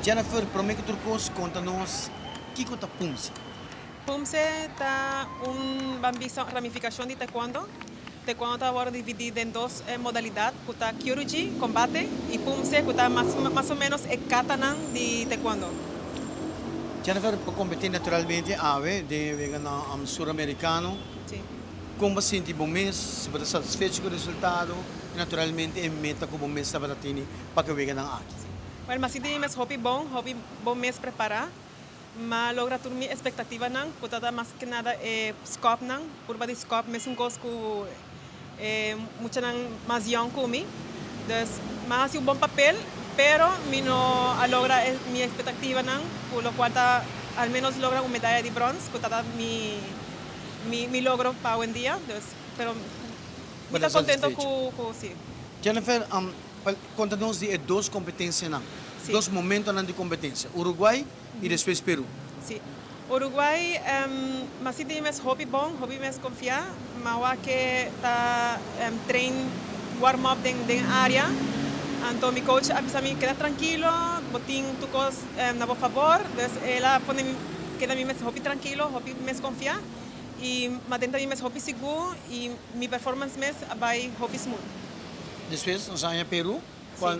Jennifer, prometo turcos, conta-nos Kiko ta Pumse. Pumse está una ramificación de taekwondo. Taekwondo está ahora dividido en dos modalidades, que está Kyoruji, combate, y Pumse, que está más o menos el katana de taekwondo. Jennifer, para competir naturalmente, ave, de vegan suramericano. Sí. Como se sente bom mês, se você satisfeito com o resultado, e naturalmente é meta como mês está para ti, para que vegan aqui. Well, mas hindi mas hobby bom mes preparar. Ma logra tur mi expectativa nang, kutada mas que nada scope nang, purba di scope mes un cos ku mucha nang mas young kumi. Dus mas un bom papel, pero mi no logra mi expectativa nang, por lo cual al menos logra una medalla de bronce, kutada mi logro para hoy en día. Dus, pero me está contento con sí. Jennifer, conta-nos de duas competências não. Sí. Dos momentos de competência, Uruguai e depois Peru. Sí. Uruguay, mas sí mes hobby mes confiar, mawa que ta train warm up den área. Anto mi coach avisa mi queda tranquilo, botín tu cos na por favor, des ela pone queda mi mes hobby tranquilo, hobby mes confiar y matenta mi mes hobby seguro y mi performance mes vai hobby smooth. Depois nós vamos a Peru, qual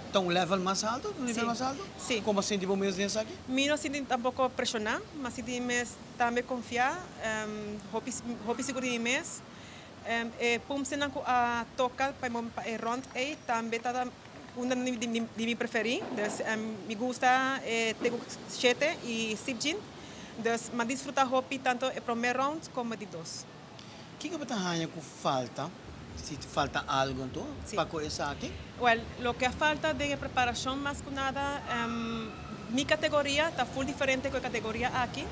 está level mais alto, nível mais alto? Sí. Como assim tipo mês nessa aqui? Mi no siento tampoco presionar, mas siento mes también confiar, hobby seguro de mes. Pum se nanku a toca para round A también tada una de mi preferir. Dus me gusta tego 7 y sipjin. Dus me disfruta hobby tanto el primer round como de dos. O que você acha que falta? Se falta algo, então, Sí. para começar aqui? Well, lo que falta de preparación más que nada, mi categoría está full diferente con la categoría aquí.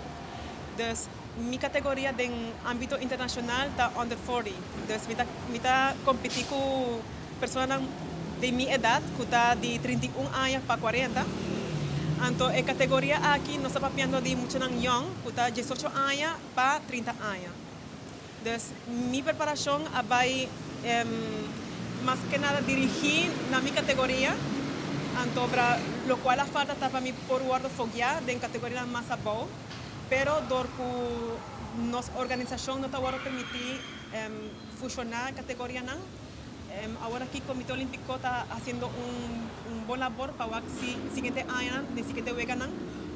Dus mi categoría en ámbito internacional está under 40. Dus mi está competir con personas de mi edad, que está de 31 años para 40. Entonces, la categoría aquí no está papiando de mucho young, que está 18 años para 30 años. Dus mi preparación va más que nada dirigir a mi categoría, entonces, lo cual la falta está para mí por guardo foguear en categoría más abajo, pero porque nuestra organización no está a permitir fusionar categoría nan. Ahora aquí el Comité Olímpico está haciendo un buen labor para el siguiente año, el siguiente vegan,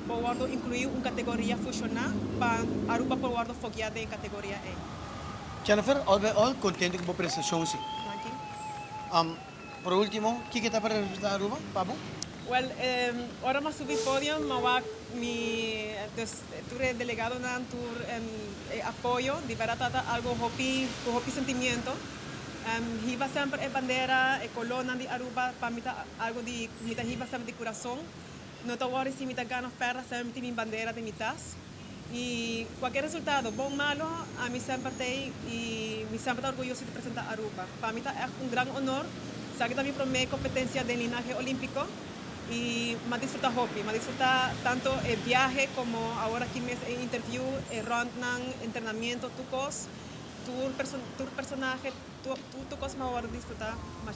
para incluir una categoría fusionar para Aruba por guardo foguear en categoría A. Jennifer, all contente com a prestação, sim. Por último, o que está para representar Aruba, Pablo? Well, ahora más subí podio, mi tuve delegado na tur apoyo, de verdad algo hobby sentimiento. Hiba siempre es bandera, colona de Aruba, para mí algo de mitad hiba siempre de corazón. No te voy a decir mitad ganas perra, siempre mi bandera de mitad. Y cualquier resultado, bom o malo, a mí siempre me siempre orgulloso de presentar Aruba. Para mí es un gran honor, sé que también promete competencia de linaje olímpico y me disfruta hobby, me disfruta tanto el viaje como ahora aquí me interview, el round, entrenamiento, tu personaje, tu cosa me voy a disfrutar más.